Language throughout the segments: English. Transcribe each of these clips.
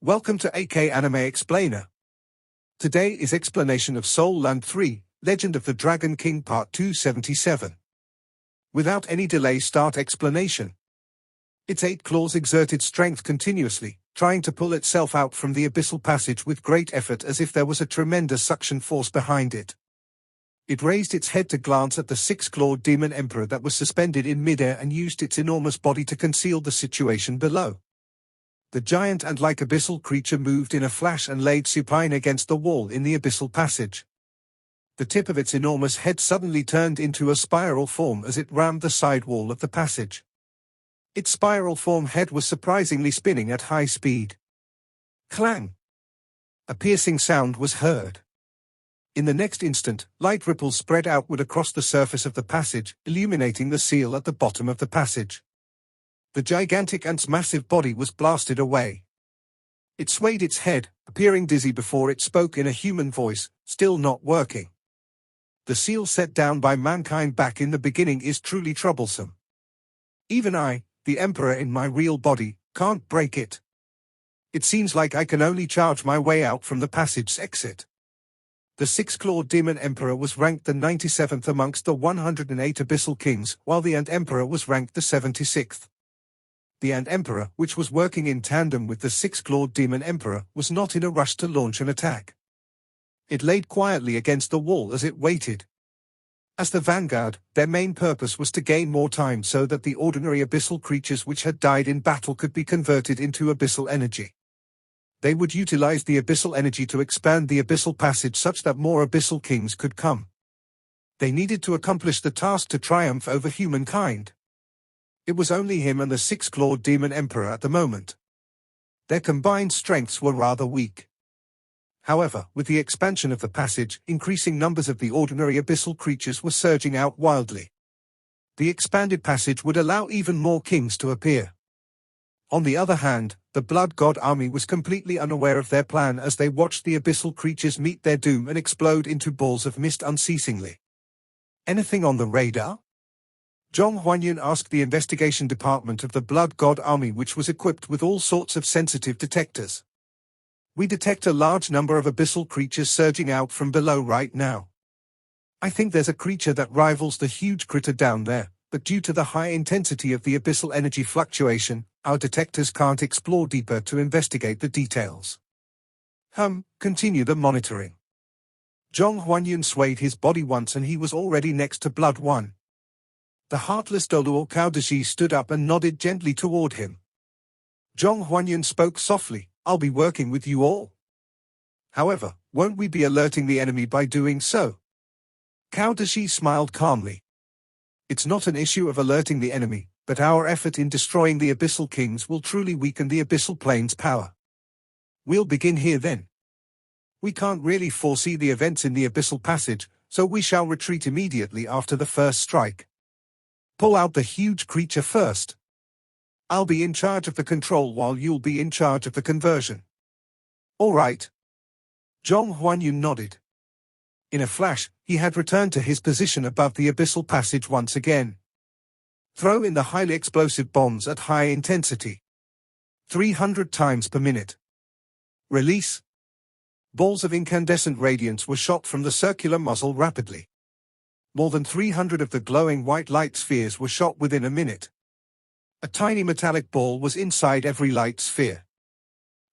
Welcome to AK Anime Explainer. Today is explanation of Soul Land 3, Legend of the Dragon King Part 277. Without any delay, start explanation. Its 8 claws exerted strength continuously, trying to pull itself out from the abyssal passage with great effort as if there was a tremendous suction force behind it. It raised its head to glance at the 6-clawed demon emperor that was suspended in midair and used its enormous body to conceal the situation below. The giant ant-like abyssal creature moved in a flash and laid supine against the wall in the abyssal passage. The tip of its enormous head suddenly turned into a spiral form as it rammed the side wall of the passage. Its spiral form head was surprisingly spinning at high speed. Clang! A piercing sound was heard. In the next instant, light ripples spread outward across the surface of the passage, illuminating the seal at the bottom of the passage. The gigantic ant's massive body was blasted away. It swayed its head, appearing dizzy before it spoke in a human voice, still not working. The seal set down by mankind back in the beginning is truly troublesome. Even I, the Emperor in my real body, can't break it. It seems like I can only charge my way out from the passage's exit. The 6-clawed demon emperor was ranked the 97th amongst the 108 abyssal kings, while the ant emperor was ranked the 76th. The ant emperor, which was working in tandem with the 6-clawed demon emperor, was not in a rush to launch an attack. It laid quietly against the wall as it waited. As the vanguard, their main purpose was to gain more time so that the ordinary abyssal creatures which had died in battle could be converted into abyssal energy. They would utilize the abyssal energy to expand the abyssal passage such that more abyssal kings could come. They needed to accomplish the task to triumph over humankind. It was only him and the 6-clawed demon emperor at the moment. Their combined strengths were rather weak. However, with the expansion of the passage, increasing numbers of the ordinary abyssal creatures were surging out wildly. The expanded passage would allow even more kings to appear. On the other hand, the Blood God army was completely unaware of their plan as they watched the abyssal creatures meet their doom and explode into balls of mist unceasingly. Anything on the radar? Zhong Huanyun asked the investigation department of the Blood God army, which was equipped with all sorts of sensitive detectors. We detect a large number of abyssal creatures surging out from below right now. I think there's a creature that rivals the huge critter down there, but due to the high intensity of the abyssal energy fluctuation, our detectors can't explore deeper to investigate the details. Continue the monitoring. Zhong Huanyun swayed his body once and he was already next to Blood One. The heartless Doluo Kaodashi stood up and nodded gently toward him. Zhong Huanyun spoke softly, "I'll be working with you all. However, won't we be alerting the enemy by doing so?" Kaodashi smiled calmly. "It's not an issue of alerting the enemy, but our effort in destroying the abyssal kings will truly weaken the abyssal plane's power. We'll begin here then. We can't really foresee the events in the abyssal passage, so we shall retreat immediately after the first strike. Pull out the huge creature first. I'll be in charge of the control while you'll be in charge of the conversion." "All right." Zhong Huanyun nodded. In a flash, he had returned to his position above the abyssal passage once again. Throw in the highly explosive bombs at high intensity. 300 times per minute. Release. Balls of incandescent radiance were shot from the circular muzzle rapidly. More than 300 of the glowing white light spheres were shot within a minute. A tiny metallic ball was inside every light sphere.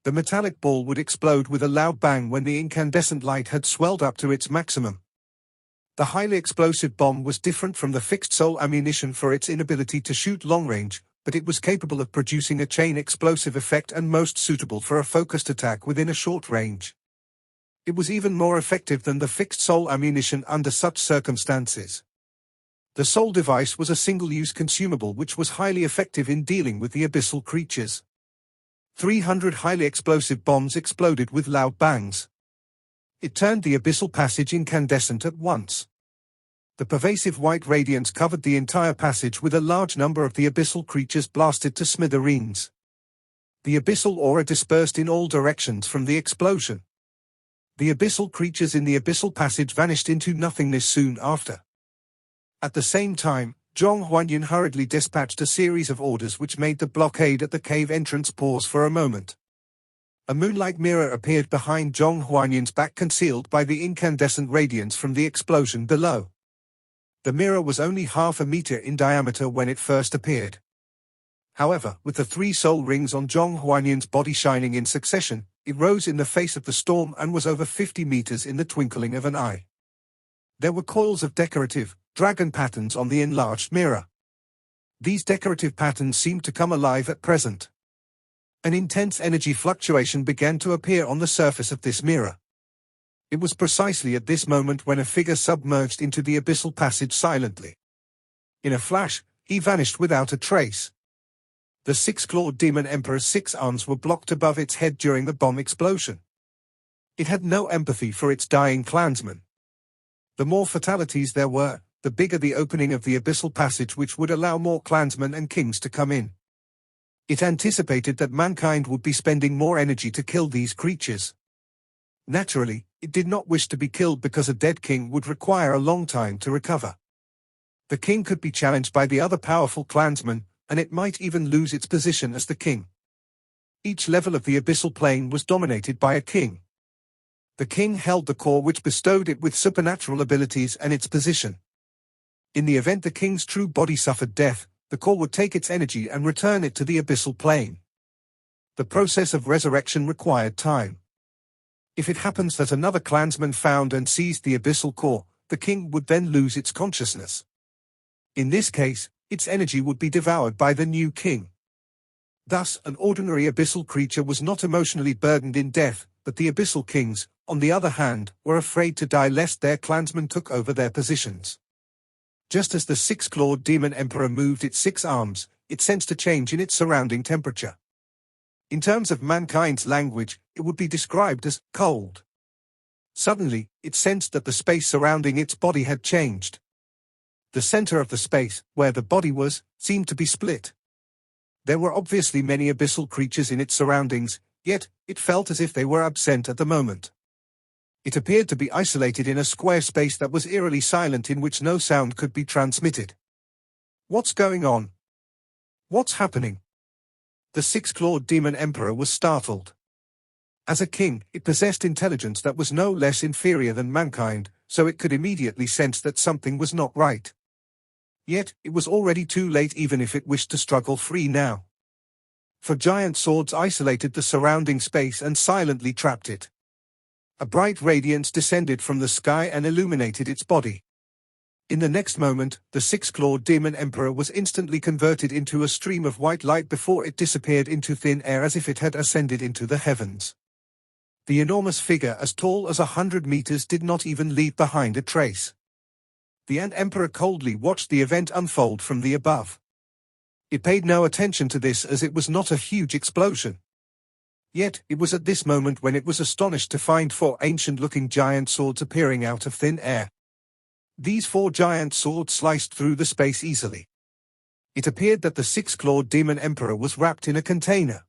The metallic ball would explode with a loud bang when the incandescent light had swelled up to its maximum. The highly explosive bomb was different from the fixed soul ammunition for its inability to shoot long range, but it was capable of producing a chain explosive effect and most suitable for a focused attack within a short range. It was even more effective than the fixed soul ammunition under such circumstances. The soul device was a single-use consumable which was highly effective in dealing with the abyssal creatures. 300 highly explosive bombs exploded with loud bangs. It turned the abyssal passage incandescent at once. The pervasive white radiance covered the entire passage with a large number of the abyssal creatures blasted to smithereens. The abyssal aura dispersed in all directions from the explosion. The abyssal creatures in the abyssal passage vanished into nothingness soon after. At the same time, Zhong Huanyun hurriedly dispatched a series of orders which made the blockade at the cave entrance pause for a moment. A moonlight mirror appeared behind Zhong Huanyun's back, concealed by the incandescent radiance from the explosion below. The mirror was only half a meter in diameter when it first appeared. However, with the 3 soul rings on Zhong Huanyun's body shining in succession, it rose in the face of the storm and was over 50 meters in the twinkling of an eye. There were coils of decorative, dragon patterns on the enlarged mirror. These decorative patterns seemed to come alive at present. An intense energy fluctuation began to appear on the surface of this mirror. It was precisely at this moment when a figure submerged into the abyssal passage silently. In a flash, he vanished without a trace. The 6-clawed demon emperor's 6 arms were blocked above its head during the bomb explosion. It had no empathy for its dying clansmen. The more fatalities there were, the bigger the opening of the abyssal passage, which would allow more clansmen and kings to come in. It anticipated that mankind would be spending more energy to kill these creatures. Naturally, it did not wish to be killed because a dead king would require a long time to recover. The king could be challenged by the other powerful clansmen, and it might even lose its position as the king. Each level of the abyssal plane was dominated by a king. The king held the core which bestowed it with supernatural abilities and its position. In the event the king's true body suffered death, the core would take its energy and return it to the abyssal plane. The process of resurrection required time. If it happens that another clansman found and seized the abyssal core, the king would then lose its consciousness. In this case, its energy would be devoured by the new king. Thus, an ordinary abyssal creature was not emotionally burdened in death, but the abyssal kings, on the other hand, were afraid to die lest their clansmen took over their positions. Just as the 6-clawed demon emperor moved its 6 arms, it sensed a change in its surrounding temperature. In terms of mankind's language, it would be described as cold. Suddenly, it sensed that the space surrounding its body had changed. The center of the space, where the body was, seemed to be split. There were obviously many abyssal creatures in its surroundings, yet, it felt as if they were absent at the moment. It appeared to be isolated in a square space that was eerily silent, in which no sound could be transmitted. What's going on? What's happening? The 6-clawed demon emperor was startled. As a king, it possessed intelligence that was no less inferior than mankind, so it could immediately sense that something was not right. Yet, it was already too late even if it wished to struggle free now. For giant swords isolated the surrounding space and silently trapped it. A bright radiance descended from the sky and illuminated its body. In the next moment, the 6-clawed demon emperor was instantly converted into a stream of white light before it disappeared into thin air as if it had ascended into the heavens. The enormous figure, as tall as 100 meters, did not even leave behind a trace. The Ant Emperor coldly watched the event unfold from the above. It paid no attention to this as it was not a huge explosion. Yet, it was at this moment when it was astonished to find 4 ancient-looking giant swords appearing out of thin air. These 4 giant swords sliced through the space easily. It appeared that the 6-clawed demon emperor was wrapped in a container.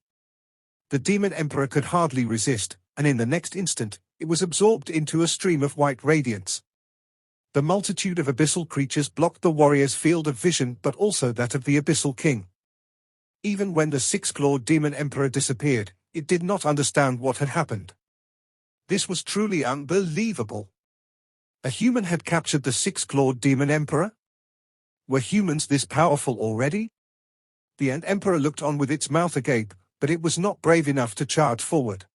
The demon emperor could hardly resist, and in the next instant, it was absorbed into a stream of white radiance. The multitude of abyssal creatures blocked the warrior's field of vision, but also that of the abyssal king. Even when the 6-clawed demon emperor disappeared, it did not understand what had happened. This was truly unbelievable. A human had captured the 6-clawed demon emperor? Were humans this powerful already? The Ant Emperor looked on with its mouth agape, but it was not brave enough to charge forward.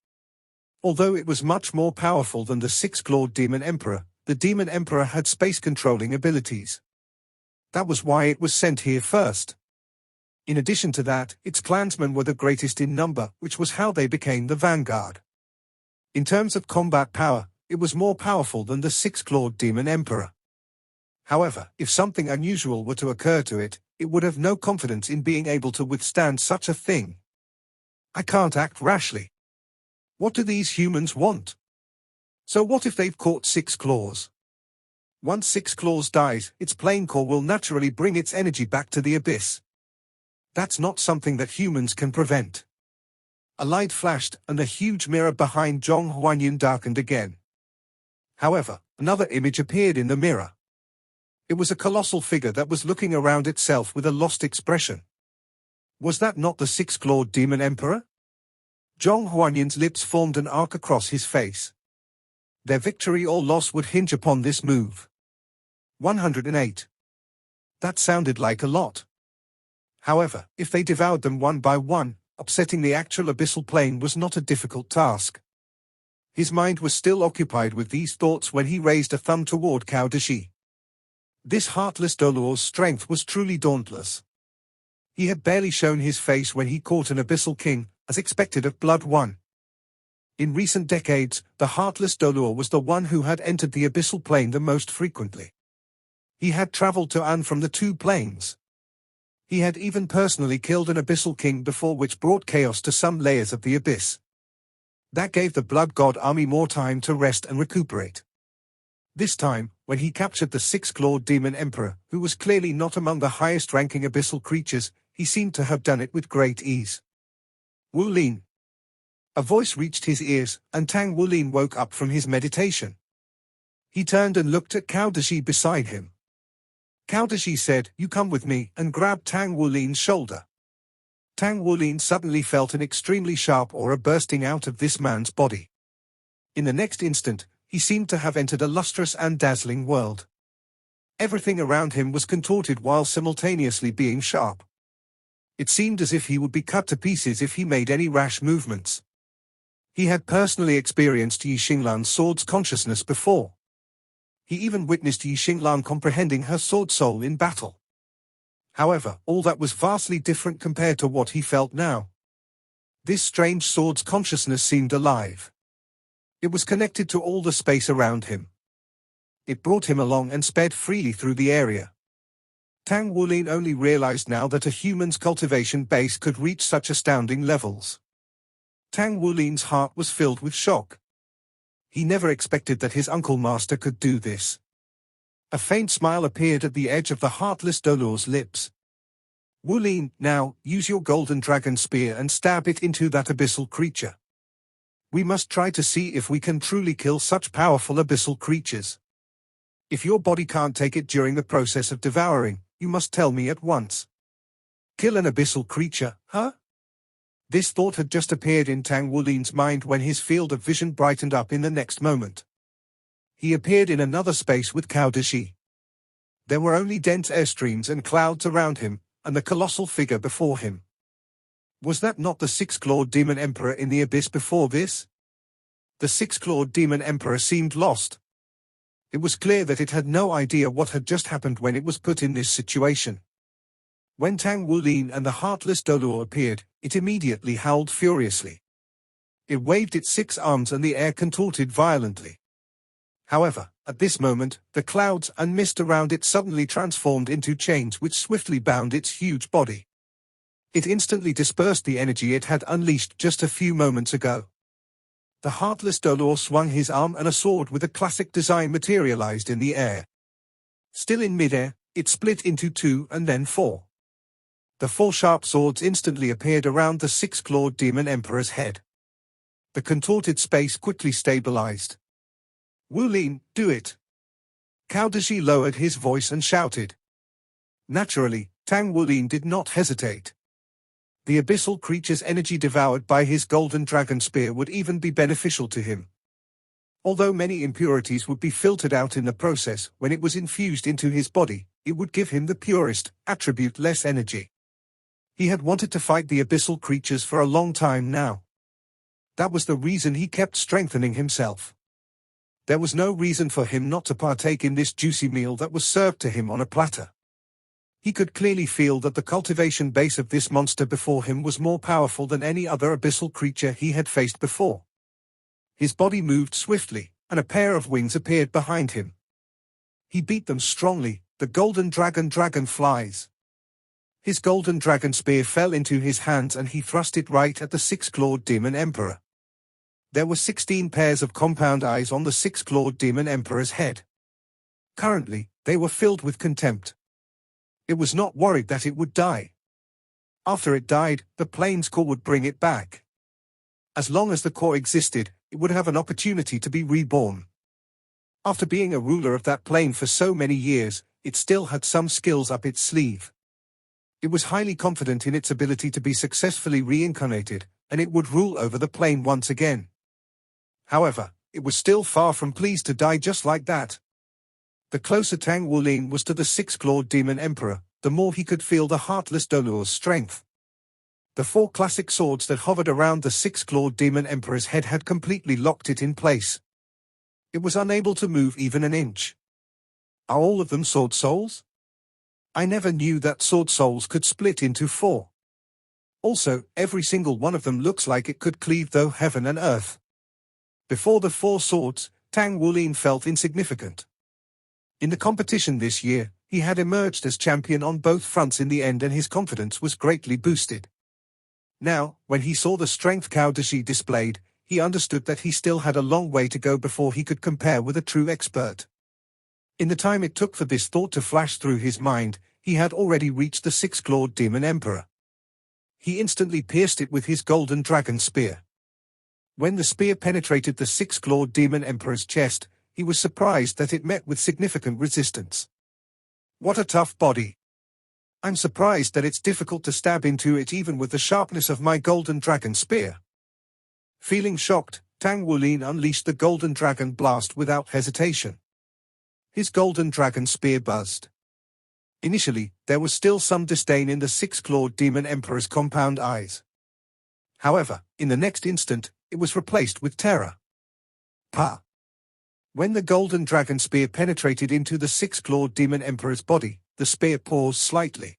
Although it was much more powerful than the 6-clawed demon emperor, the demon emperor had space-controlling abilities. That was why it was sent here first. In addition to that, its clansmen were the greatest in number, which was how they became the vanguard. In terms of combat power, it was more powerful than the 6-clawed demon emperor. However, if something unusual were to occur to it, it would have no confidence in being able to withstand such a thing. I can't act rashly. What do these humans want? So what if they've caught 6 claws? Once 6 claws dies, its plane core will naturally bring its energy back to the abyss. That's not something that humans can prevent. A light flashed, and the huge mirror behind Zhong Huanyun darkened again. However, another image appeared in the mirror. It was a colossal figure that was looking around itself with a lost expression. Was that not the 6-clawed demon emperor? Zhong Huanyan's lips formed an arc across his face. Their victory or loss would hinge upon this move. 108. That sounded like a lot. However, if they devoured them one by one, upsetting the actual abyssal plane was not a difficult task. His mind was still occupied with these thoughts when he raised a thumb toward Cao Deshi. This heartless Dolor's strength was truly dauntless. He had barely shown his face when he caught an abyssal king, as expected of Blood 1. In recent decades, the heartless Dolor was the one who had entered the abyssal plane the most frequently. He had traveled to and from the two planes. He had even personally killed an abyssal king before, which brought chaos to some layers of the abyss. That gave the Blood God army more time to rest and recuperate. This time, when he captured the six-clawed demon emperor, who was clearly not among the highest-ranking abyssal creatures, he seemed to have done it with great ease. Wu Lin. A voice reached his ears, and Tang Wu Lin woke up from his meditation. He turned and looked at Cao Deshi beside him. Cao Deshi said, "You come with me," and grabbed Tang Wu Lin's shoulder. Tang Wu Lin suddenly felt an extremely sharp aura bursting out of this man's body. In the next instant, he seemed to have entered a lustrous and dazzling world. Everything around him was contorted while simultaneously being sharp. It seemed as if he would be cut to pieces if he made any rash movements. He had personally experienced Yi Xinglan's sword's consciousness before. He even witnessed Yi Xinglan comprehending her sword soul in battle. However, all that was vastly different compared to what he felt now. This strange sword's consciousness seemed alive. It was connected to all the space around him. It brought him along and sped freely through the area. Tang Wu Lin only realized now that a human's cultivation base could reach such astounding levels. Tang Wu Lin's heart was filled with shock. He never expected that his uncle master could do this. A faint smile appeared at the edge of the heartless Dolor's lips. "Wu Lin, now, use your golden dragon spear and stab it into that abyssal creature. We must try to see if we can truly kill such powerful abyssal creatures. If your body can't take it during the process of devouring, you must tell me at once." Kill an abyssal creature, huh? This thought had just appeared in Tang Wu Lin's mind when his field of vision brightened up in the next moment. He appeared in another space with Cao Deshi. There were only dense airstreams and clouds around him, and the colossal figure before him. Was that not the six-clawed demon emperor in the abyss before this? The six-clawed demon emperor seemed lost. It was clear that it had no idea what had just happened when it was put in this situation. When Tang Wu Lin and the heartless Dolor appeared, it immediately howled furiously. It waved its 6 arms and the air contorted violently. However, at this moment, the clouds and mist around it suddenly transformed into chains which swiftly bound its huge body. It instantly dispersed the energy it had unleashed just a few moments ago. The heartless Dolor swung his arm and a sword with a classic design materialized in the air. Still in midair, it split into 2 and then 4. The 4 sharp swords instantly appeared around the 6-clawed demon emperor's head. The contorted space quickly stabilized. "Wu Lin, do it!" Cao Deshi lowered his voice and shouted. Naturally, Tang Wu Lin did not hesitate. The abyssal creature's energy devoured by his golden dragon spear would even be beneficial to him. Although many impurities would be filtered out in the process when it was infused into his body, it would give him the purest, attribute-less energy. He had wanted to fight the abyssal creatures for a long time now. That was the reason he kept strengthening himself. There was no reason for him not to partake in this juicy meal that was served to him on a platter. He could clearly feel that the cultivation base of this monster before him was more powerful than any other abyssal creature he had faced before. His body moved swiftly, and a pair of wings appeared behind him. He beat them strongly, the golden dragonflies. His golden dragon spear fell into his hands and he thrust it right at the 6-clawed demon emperor. There were 16 pairs of compound eyes on the 6-clawed demon emperor's head. Currently, they were filled with contempt. It was not worried that it would die. After it died, the plane's core would bring it back. As long as the core existed, it would have an opportunity to be reborn. After being a ruler of that plane for so many years, it still had some skills up its sleeve. It was highly confident in its ability to be successfully reincarnated, and it would rule over the plane once again. However, it was still far from pleased to die just like that. The closer Tang Wulin was to the six-clawed demon emperor, the more he could feel the heartless Doluo's strength. The four classic swords that hovered around the six-clawed demon emperor's head had completely locked it in place. It was unable to move even an inch. Are all of them sword souls? I never knew that sword souls could split into four. Also, every single one of them looks like it could cleave though heaven and earth. Before the four swords, Tang Wulin felt insignificant. In the competition this year, he had emerged as champion on both fronts in the end, and his confidence was greatly boosted. Now, when he saw the strength Cao Dashi displayed, he understood that he still had a long way to go before he could compare with a true expert. In the time it took for this thought to flash through his mind, he had already reached the six-clawed demon emperor. He instantly pierced it with his golden dragon spear. When the spear penetrated the six-clawed demon emperor's chest, he was surprised that it met with significant resistance. What a tough body! I'm surprised that it's difficult to stab into it even with the sharpness of my golden dragon spear. Feeling shocked, Tang Wulin unleashed the golden dragon blast without hesitation. His golden dragon spear buzzed. Initially, there was still some disdain in the six-clawed demon emperor's compound eyes. However, in the next instant, it was replaced with terror. Pa! When the golden dragon spear penetrated into the six-clawed demon emperor's body, the spear paused slightly.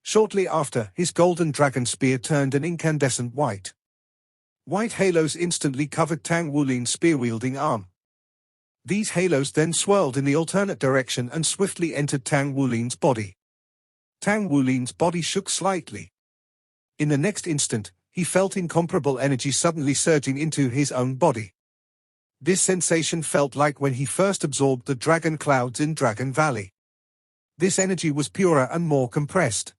Shortly after, his golden dragon spear turned an incandescent white. White halos instantly covered Tang Wulin's spear-wielding arm. These halos then swirled in the alternate direction and swiftly entered Tang Wulin's body. Tang Wulin's body shook slightly. In the next instant, he felt incomparable energy suddenly surging into his own body. This sensation felt like when he first absorbed the dragon clouds in Dragon Valley. This energy was purer and more compressed.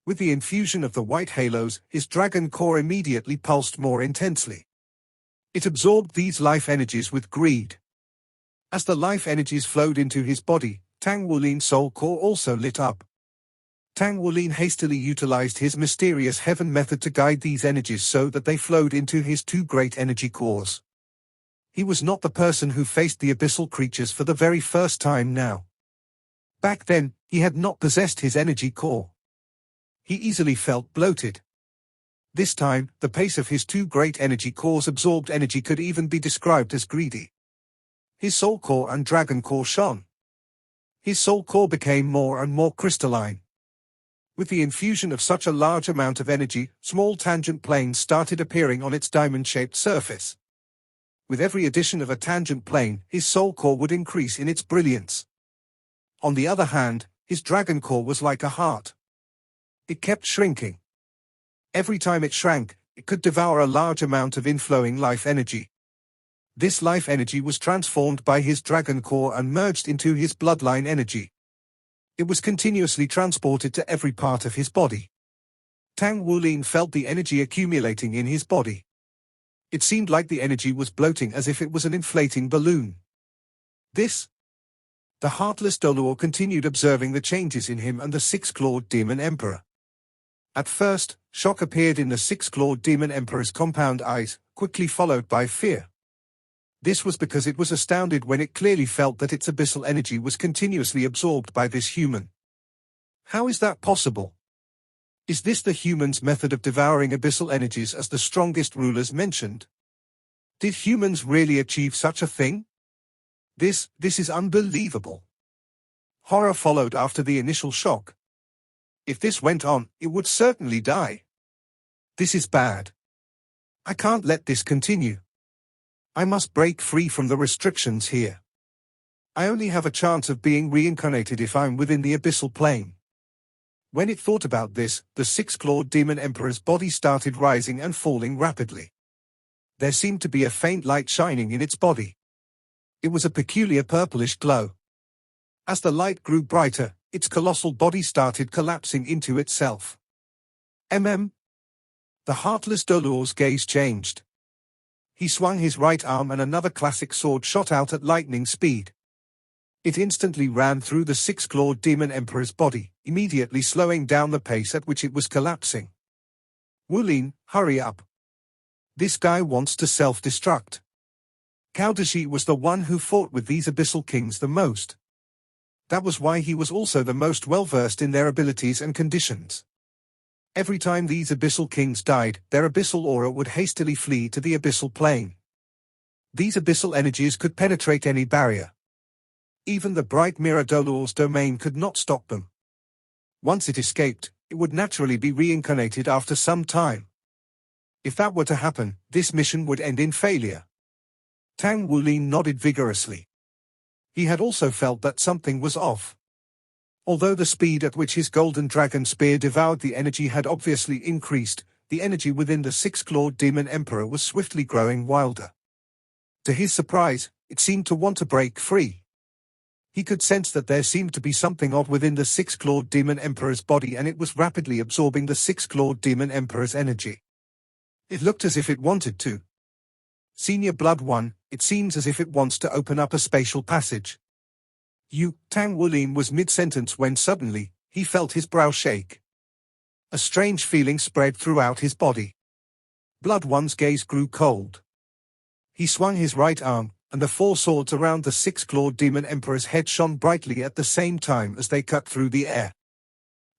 With the infusion of the white halos, his dragon core immediately pulsed more intensely. It absorbed these life energies with greed. As the life energies flowed into his body, Tang Wulin's soul core also lit up. Tang Wulin hastily utilized his mysterious heaven method to guide these energies so that they flowed into his two great energy cores. He was not the person who faced the abyssal creatures for the very first time now. Back then, he had not possessed his energy core. He easily felt bloated. This time, the pace of his two great energy cores absorbed energy could even be described as greedy. His soul core and dragon core shone. His soul core became more and more crystalline. With the infusion of such a large amount of energy, small tangent planes started appearing on its diamond-shaped surface. With every addition of a tangent plane, his soul core would increase in its brilliance. On the other hand, his dragon core was like a heart. It kept shrinking. Every time it shrank, it could devour a large amount of inflowing life energy. This life energy was transformed by his dragon core and merged into his bloodline energy. It was continuously transported to every part of his body. Tang Wulin felt the energy accumulating in his body. It seemed like the energy was bloating as if it was an inflating balloon. The heartless Doluo continued observing the changes in him and the six-clawed demon emperor. At first, shock appeared in the six-clawed demon emperor's compound eyes, quickly followed by fear. This was because it was astounded when it clearly felt that its abyssal energy was continuously absorbed by this human. How is that possible? Is this the human's method of devouring abyssal energies as the strongest rulers mentioned? Did humans really achieve such a thing? This is unbelievable. Horror followed after the initial shock. If this went on, it would certainly die. This is bad. I can't let this continue. I must break free from the restrictions here. I only have a chance of being reincarnated if I'm within the abyssal plane. When it thought about this, the six-clawed demon emperor's body started rising and falling rapidly. There seemed to be a faint light shining in its body. It was a peculiar purplish glow. As the light grew brighter, its colossal body started collapsing into itself. The heartless Doluo's gaze changed. He swung his right arm and another classic sword shot out at lightning speed. It instantly ran through the six-clawed demon emperor's body, immediately slowing down the pace at which it was collapsing. Wulin, hurry up. This guy wants to self-destruct. Cao Deshi was the one who fought with these abyssal kings the most. That was why he was also the most well-versed in their abilities and conditions. Every time these abyssal kings died, their abyssal aura would hastily flee to the abyssal plane. These abyssal energies could penetrate any barrier. Even the bright mirror Dolor's domain could not stop them. Once it escaped, it would naturally be reincarnated after some time. If that were to happen, this mission would end in failure. Tang Wulin nodded vigorously. He had also felt that something was off. Although the speed at which his golden dragon spear devoured the energy had obviously increased, the energy within the six-clawed demon emperor was swiftly growing wilder. To his surprise, it seemed to want to break free. He could sense that there seemed to be something odd within the six-clawed demon emperor's body, and it was rapidly absorbing the six-clawed demon emperor's energy. It looked as if it wanted to. Senior Blood 1, it seems as if it wants to open up a spatial passage. Tang Wulin was mid-sentence when suddenly, he felt his brow shake. A strange feeling spread throughout his body. Blood 1's gaze grew cold. He swung his right arm, and the four swords around the six-clawed demon emperor's head shone brightly at the same time as they cut through the air.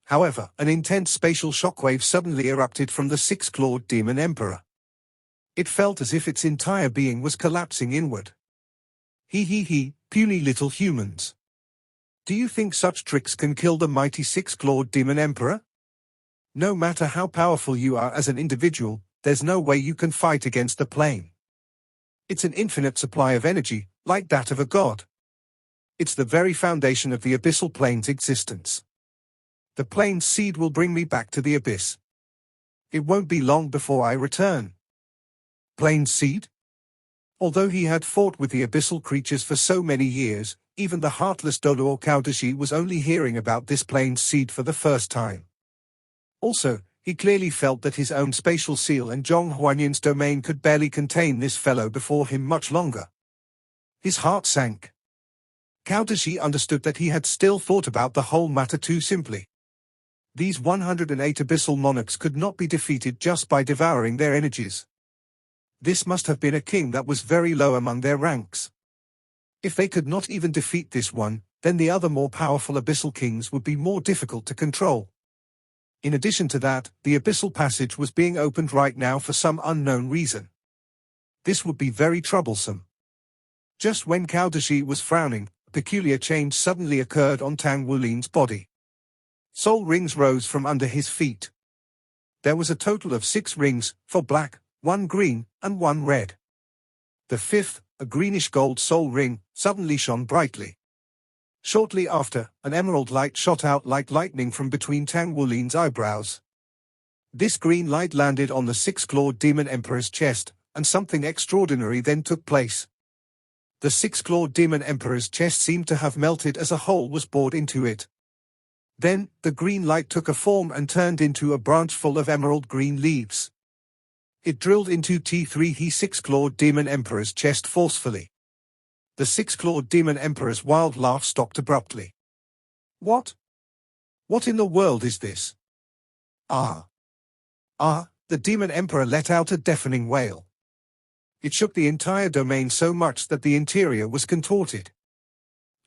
However, an intense spatial shockwave suddenly erupted from the six-clawed demon emperor. It felt as if its entire being was collapsing inward. Puny little humans. Do you think such tricks can kill the mighty six-clawed demon emperor? No matter how powerful you are as an individual, there's no way you can fight against the plane. It's an infinite supply of energy, like that of a god. It's the very foundation of the abyssal plane's existence. The plane's seed will bring me back to the abyss. It won't be long before I return. Plane's seed? Although he had fought with the abyssal creatures for so many years, even the heartless Dolor Cao Deshi was only hearing about this plane's seed for the first time. Also, he clearly felt that his own spatial seal and Zhong Huanyin's domain could barely contain this fellow before him much longer. His heart sank. Cao Deshi understood that he had still thought about the whole matter too simply. These 108 abyssal monarchs could not be defeated just by devouring their energies. This must have been a king that was very low among their ranks. If they could not even defeat this one, then the other more powerful abyssal kings would be more difficult to control. In addition to that, the abyssal passage was being opened right now for some unknown reason. This would be very troublesome. Just when Cao Deshi was frowning, a peculiar change suddenly occurred on Tang Wulin's body. Soul rings rose from under his feet. There was a total of 6 rings, 4 black, 1 green, and 1 red. The 5th, a greenish-gold soul ring, suddenly shone brightly. Shortly after, an emerald light shot out like lightning from between Tang Wulin's eyebrows. This green light landed on the six-clawed demon emperor's chest, and something extraordinary then took place. The six-clawed demon emperor's chest seemed to have melted as a hole was bored into it. Then, the green light took a form and turned into a branch full of emerald green leaves. It drilled into T3 six-clawed demon emperor's chest forcefully. The six-clawed demon emperor's wild laugh stopped abruptly. What? What in the world is this? The demon emperor let out a deafening wail. It shook the entire domain so much that the interior was contorted.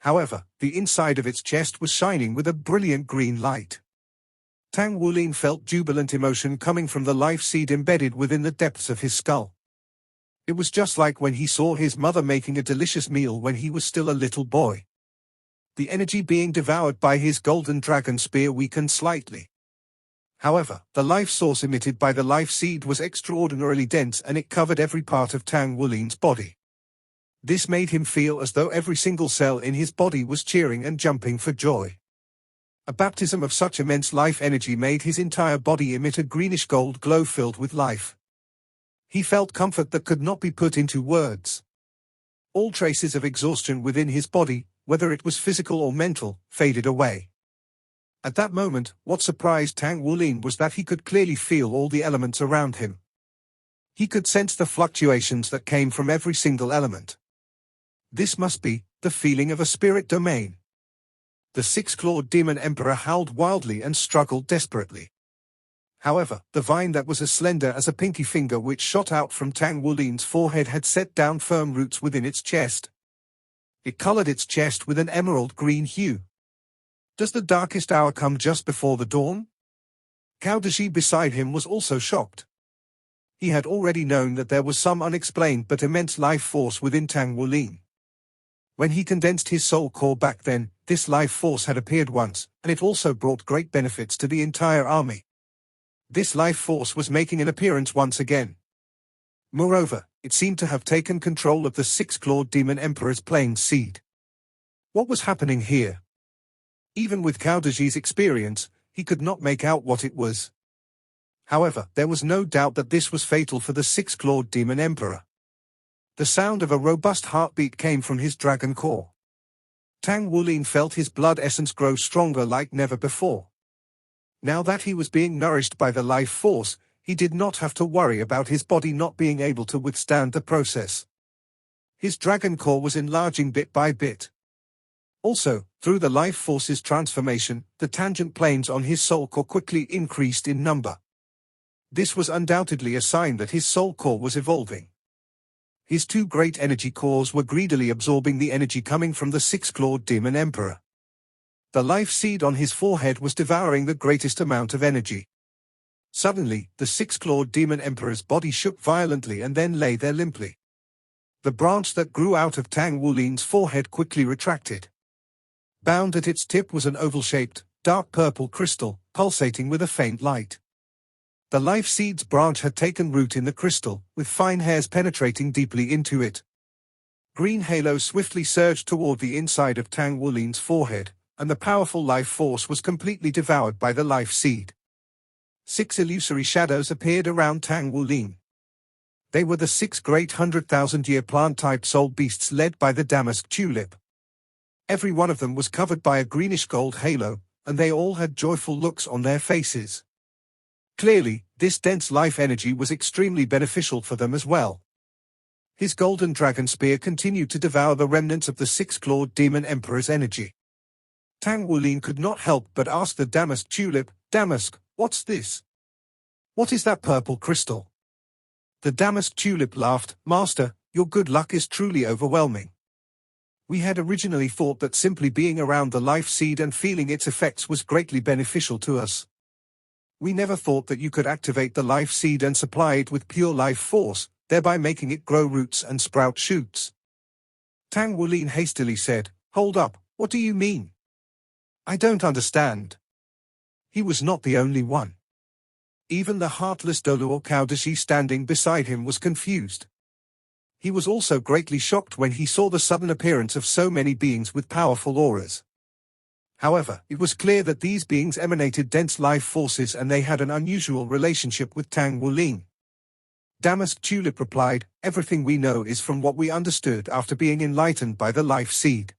However, the inside of its chest was shining with a brilliant green light. Tang Wulin felt jubilant emotion coming from the life seed embedded within the depths of his skull. It was just like when he saw his mother making a delicious meal when he was still a little boy. The energy being devoured by his golden dragon spear weakened slightly. However, the life source emitted by the life seed was extraordinarily dense, and it covered every part of Tang Wulin's body. This made him feel as though every single cell in his body was cheering and jumping for joy. A baptism of such immense life energy made his entire body emit a greenish-gold glow filled with life. He felt comfort that could not be put into words. All traces of exhaustion within his body, whether it was physical or mental, faded away. At that moment, what surprised Tang Wulin was that he could clearly feel all the elements around him. He could sense the fluctuations that came from every single element. This must be the feeling of a spirit domain. The six-clawed demon emperor howled wildly and struggled desperately. However, the vine that was as slender as a pinky finger which shot out from Tang Wulin's forehead had set down firm roots within its chest. It colored its chest with an emerald green hue. Does the darkest hour come just before the dawn? Cao Deji beside him was also shocked. He had already known that there was some unexplained but immense life force within Tang Wulin. When he condensed his soul core back then, this life force had appeared once, and it also brought great benefits to the entire army. This life force was making an appearance once again. Moreover, it seemed to have taken control of the six-clawed demon emperor's plain seed. What was happening here? Even with Cao Deji's experience, he could not make out what it was. However, there was no doubt that this was fatal for the six-clawed demon emperor. The sound of a robust heartbeat came from his dragon core. Tang Wulin felt his blood essence grow stronger like never before. Now that he was being nourished by the life force, he did not have to worry about his body not being able to withstand the process. His dragon core was enlarging bit by bit. Also, through the life force's transformation, the tangent planes on his soul core quickly increased in number. This was undoubtedly a sign that his soul core was evolving. His two great energy cores were greedily absorbing the energy coming from the six-clawed demon emperor. The life seed on his forehead was devouring the greatest amount of energy. Suddenly, the six-clawed demon emperor's body shook violently and then lay there limply. The branch that grew out of Tang Wulin's forehead quickly retracted. Bound at its tip was an oval-shaped, dark purple crystal, pulsating with a faint light. The life seed's branch had taken root in the crystal, with fine hairs penetrating deeply into it. Green halos swiftly surged toward the inside of Tang Wulin's forehead, and the powerful life force was completely devoured by the life seed. 6 illusory shadows appeared around Tang Wulin. They were the 6 great 100,000-year plant-type soul beasts led by the damask tulip. Every one of them was covered by a greenish-gold halo, and they all had joyful looks on their faces. Clearly, this dense life energy was extremely beneficial for them as well. His golden dragon spear continued to devour the remnants of the six-clawed demon emperor's energy. Tang Wulin could not help but ask the damask tulip, "Damask, what's this? What is that purple crystal?" The damask tulip laughed, "Master, your good luck is truly overwhelming. We had originally thought that simply being around the life seed and feeling its effects was greatly beneficial to us. We never thought that you could activate the life seed and supply it with pure life force, thereby making it grow roots and sprout shoots." Tang Wulin hastily said, "Hold up, what do you mean? I don't understand." He was not the only one. Even the heartless Doluo Cao Deji standing beside him was confused. He was also greatly shocked when he saw the sudden appearance of so many beings with powerful auras. However, it was clear that these beings emanated dense life forces and they had an unusual relationship with Tang Wulin. Damask Tulip replied, "Everything we know is from what we understood after being enlightened by the life seed.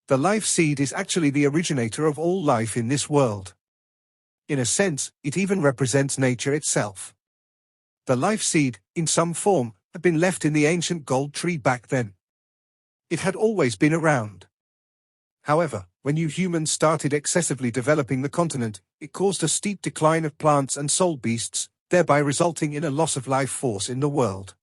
The life seed is actually the originator of all life in this world. In a sense, it even represents nature itself. The life seed, in some form, had been left in the ancient gold tree back then. It had always been around. However, when you humans started excessively developing the continent, it caused a steep decline of plants and soul beasts, thereby resulting in a loss of life force in the world.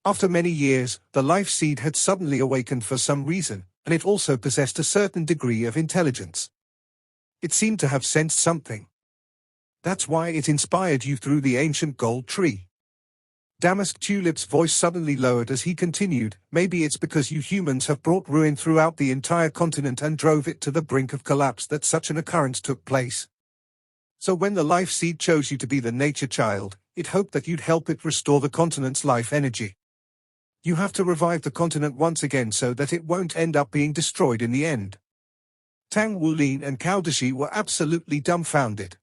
After many years, the life seed had suddenly awakened for some reason, and it also possessed a certain degree of intelligence. It seemed to have sensed something. That's why it inspired you through the ancient gold tree." Damask Tulip's voice suddenly lowered as he continued, "Maybe it's because you humans have brought ruin throughout the entire continent and drove it to the brink of collapse that such an occurrence took place. So when the life seed chose you to be the nature child, it hoped that you'd help it restore the continent's life energy. You have to revive the continent once again so that it won't end up being destroyed in the end." Tang Wulin and Cao Deji were absolutely dumbfounded.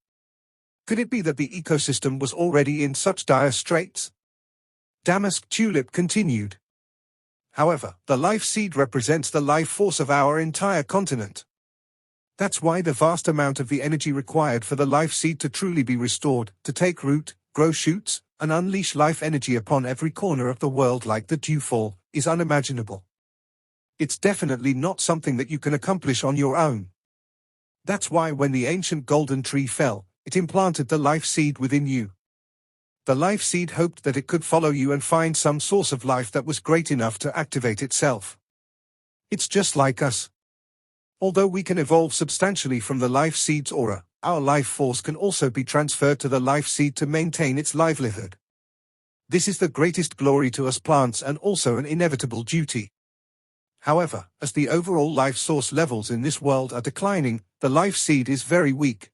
Could it be that the ecosystem was already in such dire straits? Damask Tulip continued. "However, the life seed represents the life force of our entire continent. That's why the vast amount of the energy required for the life seed to truly be restored, to take root, grow shoots, and unleash life energy upon every corner of the world like the dewfall, is unimaginable. It's definitely not something that you can accomplish on your own. That's why when the ancient golden tree fell, it implanted the life seed within you. The life seed hoped that it could follow you and find some source of life that was great enough to activate itself. It's just like us. Although we can evolve substantially from the life seed's aura, our life force can also be transferred to the life seed to maintain its livelihood. This is the greatest glory to us plants and also an inevitable duty. However, as the overall life source levels in this world are declining, the life seed is very weak.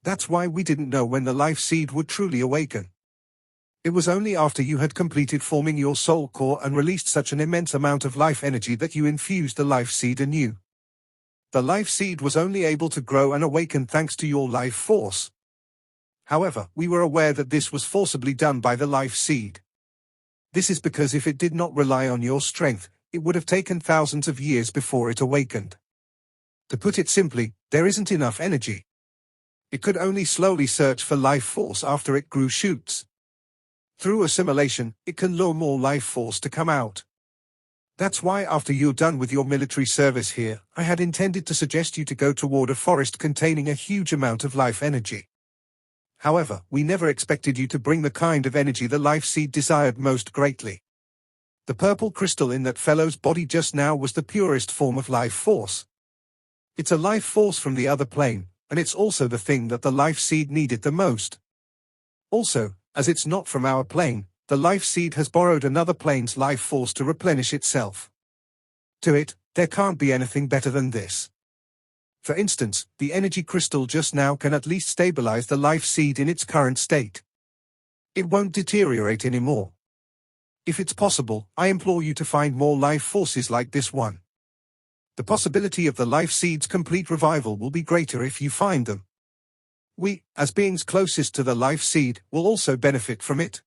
That's why we didn't know when the life seed would truly awaken. It was only after you had completed forming your soul core and released such an immense amount of life energy that you infused the life seed anew. The life seed was only able to grow and awaken thanks to your life force. However, we were aware that this was forcibly done by the life seed. This is because if it did not rely on your strength, it would have taken thousands of years before it awakened. To put it simply, there isn't enough energy. It could only slowly search for life force after it grew shoots. Through assimilation, it can lure more life force to come out. That's why after you're done with your military service here, I had intended to suggest you to go toward a forest containing a huge amount of life energy. However, we never expected you to bring the kind of energy the life seed desired most greatly. The purple crystal in that fellow's body just now was the purest form of life force. It's a life force from the other plane, and it's also the thing that the life seed needed the most. Also, as it's not from our plane, the life seed has borrowed another plane's life force to replenish itself. To it, there can't be anything better than this. For instance, the energy crystal just now can at least stabilize the life seed in its current state. It won't deteriorate anymore. If it's possible, I implore you to find more life forces like this one. The possibility of the life seed's complete revival will be greater if you find them. We, as beings closest to the life seed, will also benefit from it.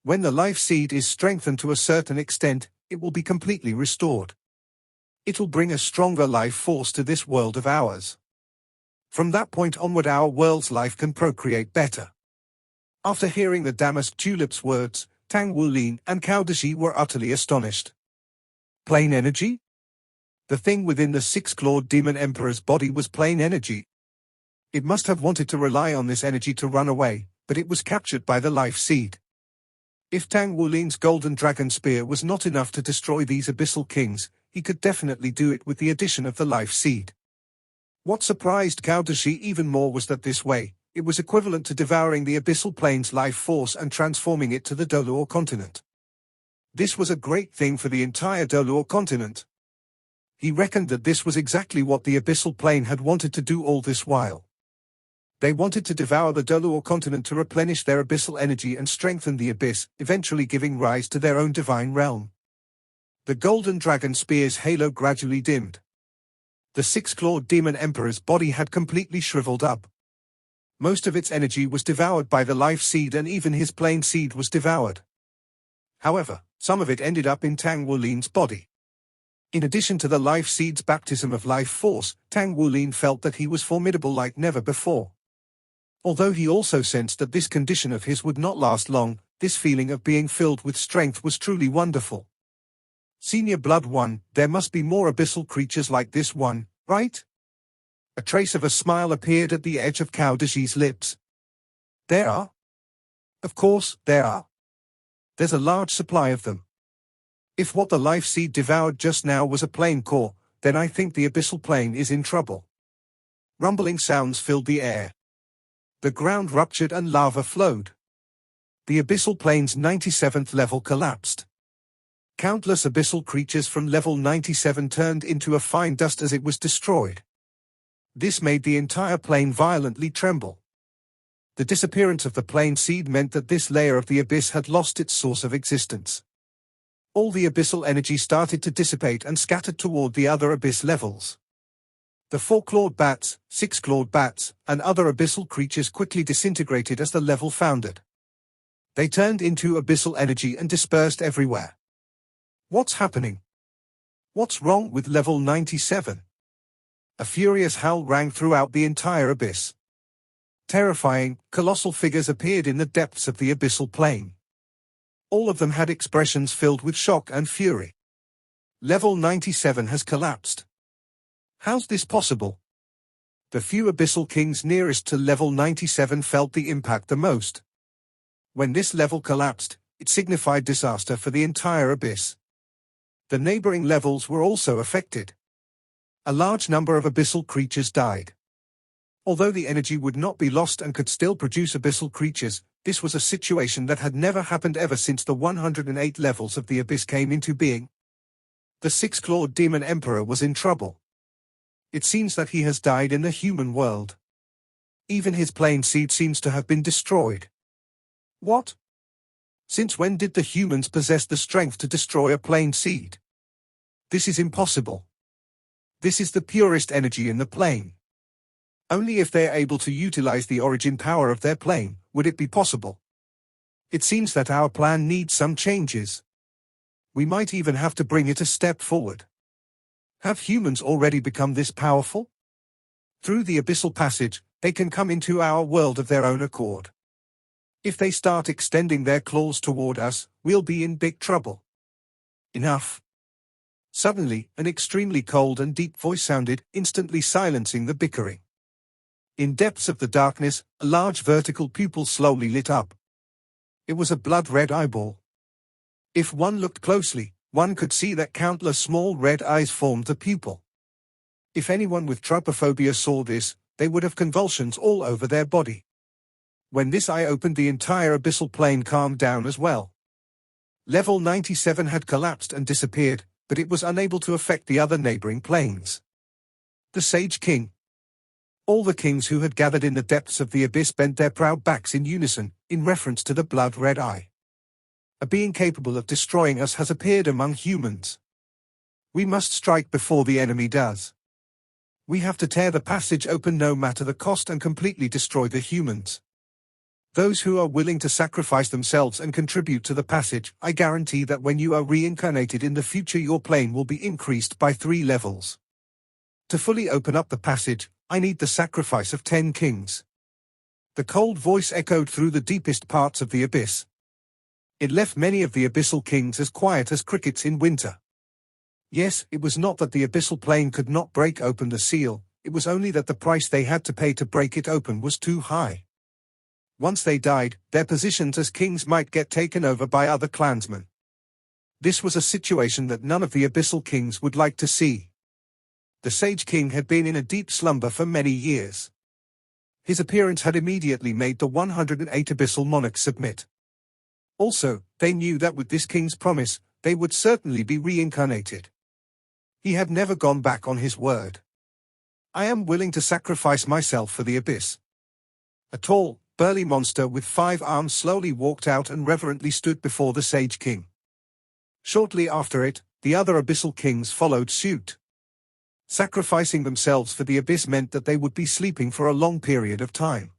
When the life seed is strengthened to a certain extent, it will be completely restored. It will bring a stronger life force to this world of ours. From that point onward our world's life can procreate better. After hearing the damask tulip's words, Tang Wulin and Cao Dashi were utterly astonished. Plain energy? The thing within the six-clawed demon emperor's body was plain energy. It must have wanted to rely on this energy to run away, but it was captured by the life seed. If Tang Wulin's golden dragon spear was not enough to destroy these abyssal kings, he could definitely do it with the addition of the life seed. What surprised Cao Dashi even more was that this way, it was equivalent to devouring the abyssal plane's life force and transforming it to the Dolor continent. This was a great thing for the entire Dolor continent. He reckoned that this was exactly what the abyssal plane had wanted to do all this while. They wanted to devour the Dolor continent to replenish their abyssal energy and strengthen the abyss, eventually giving rise to their own divine realm. The golden dragon spear's halo gradually dimmed. The six-clawed demon emperor's body had completely shriveled up. Most of its energy was devoured by the life seed and even his plain seed was devoured. However, some of it ended up in Tang Wulin's body. In addition to the life seed's baptism of life force, Tang Wulin felt that he was formidable like never before. Although he also sensed that this condition of his would not last long, this feeling of being filled with strength was truly wonderful. Senior Blood One, there must be more abyssal creatures like this one, right? A trace of a smile appeared at the edge of Cao Dashi's lips. There are. Of course, there are. There's a large supply of them. If what the life seed devoured just now was a plane core, then I think the abyssal plane is in trouble. Rumbling sounds filled the air. The ground ruptured and lava flowed. The abyssal plane's 97th level collapsed. Countless abyssal creatures from level 97 turned into a fine dust as it was destroyed. This made the entire plane violently tremble. The disappearance of the plane seed meant that this layer of the abyss had lost its source of existence. All the abyssal energy started to dissipate and scattered toward the other abyss levels. The four-clawed bats, six-clawed bats, and other abyssal creatures quickly disintegrated as the level foundered. They turned into abyssal energy and dispersed everywhere. What's happening? What's wrong with level 97? A furious howl rang throughout the entire abyss. Terrifying, colossal figures appeared in the depths of the abyssal plane. All of them had expressions filled with shock and fury. Level 97 has collapsed. How's this possible? The few abyssal kings nearest to level 97 felt the impact the most. When this level collapsed, it signified disaster for the entire abyss. The neighboring levels were also affected. A large number of abyssal creatures died. Although the energy would not be lost and could still produce abyssal creatures, this was a situation that had never happened ever since the 108 levels of the abyss came into being. The six-clawed demon emperor was in trouble. It seems that he has died in the human world. Even his plain seed seems to have been destroyed. What? Since when did the humans possess the strength to destroy a plain seed? This is impossible. This is the purest energy in the plane. Only if they are able to utilize the origin power of their plane would it be possible. It seems that our plan needs some changes. We might even have to bring it a step forward. Have humans already become this powerful? Through the abyssal passage, they can come into our world of their own accord. If they start extending their claws toward us, we'll be in big trouble. Enough. Suddenly, an extremely cold and deep voice sounded, instantly silencing the bickering. In depths of the darkness, a large vertical pupil slowly lit up. It was a blood-red eyeball. If one looked closely, one could see that countless small red eyes formed the pupil. If anyone with trypophobia saw this, they would have convulsions all over their body. When this eye opened, the entire abyssal plane calmed down as well. Level 97 had collapsed and disappeared, but it was unable to affect the other neighboring planes. The Sage King. All the kings who had gathered in the depths of the abyss bent their proud backs in unison, in reference to the blood-red eye. A being capable of destroying us has appeared among humans. We must strike before the enemy does. We have to tear the passage open no matter the cost and completely destroy the humans. Those who are willing to sacrifice themselves and contribute to the passage, I guarantee that when you are reincarnated in the future your plane will be increased by 3 levels. To fully open up the passage, I need the sacrifice of 10 kings. The cold voice echoed through the deepest parts of the abyss. It left many of the abyssal kings as quiet as crickets in winter. Yes, it was not that the abyssal plane could not break open the seal, it was only that the price they had to pay to break it open was too high. Once they died, their positions as kings might get taken over by other clansmen. This was a situation that none of the abyssal kings would like to see. The Sage King had been in a deep slumber for many years. His appearance had immediately made the 108 abyssal monarchs submit. Also, they knew that with this king's promise, they would certainly be reincarnated. He had never gone back on his word. I am willing to sacrifice myself for the abyss. A tall, burly monster with 5 arms slowly walked out and reverently stood before the Sage King. Shortly after it, the other abyssal kings followed suit. Sacrificing themselves for the abyss meant that they would be sleeping for a long period of time.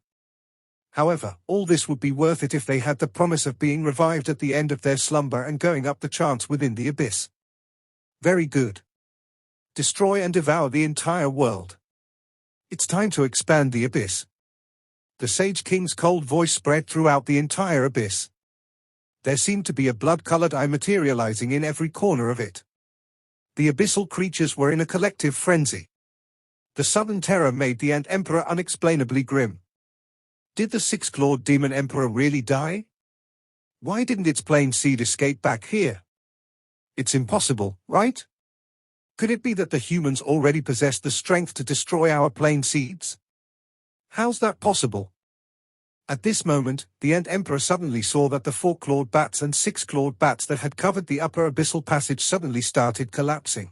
However, all this would be worth it if they had the promise of being revived at the end of their slumber and going up the chance within the abyss. Very good. Destroy and devour the entire world. It's time to expand the abyss. The Sage King's cold voice spread throughout the entire abyss. There seemed to be a blood-colored eye materializing in every corner of it. The abyssal creatures were in a collective frenzy. The sudden terror made the Ant Emperor unexplainably grim. Did the 6-clawed demon emperor really die? Why didn't its plain seed escape back here? It's impossible, right? Could it be that the humans already possessed the strength to destroy our plain seeds? How's that possible? At this moment, the Ant Emperor suddenly saw that the 4-clawed bats and 6-clawed bats that had covered the upper abyssal passage suddenly started collapsing.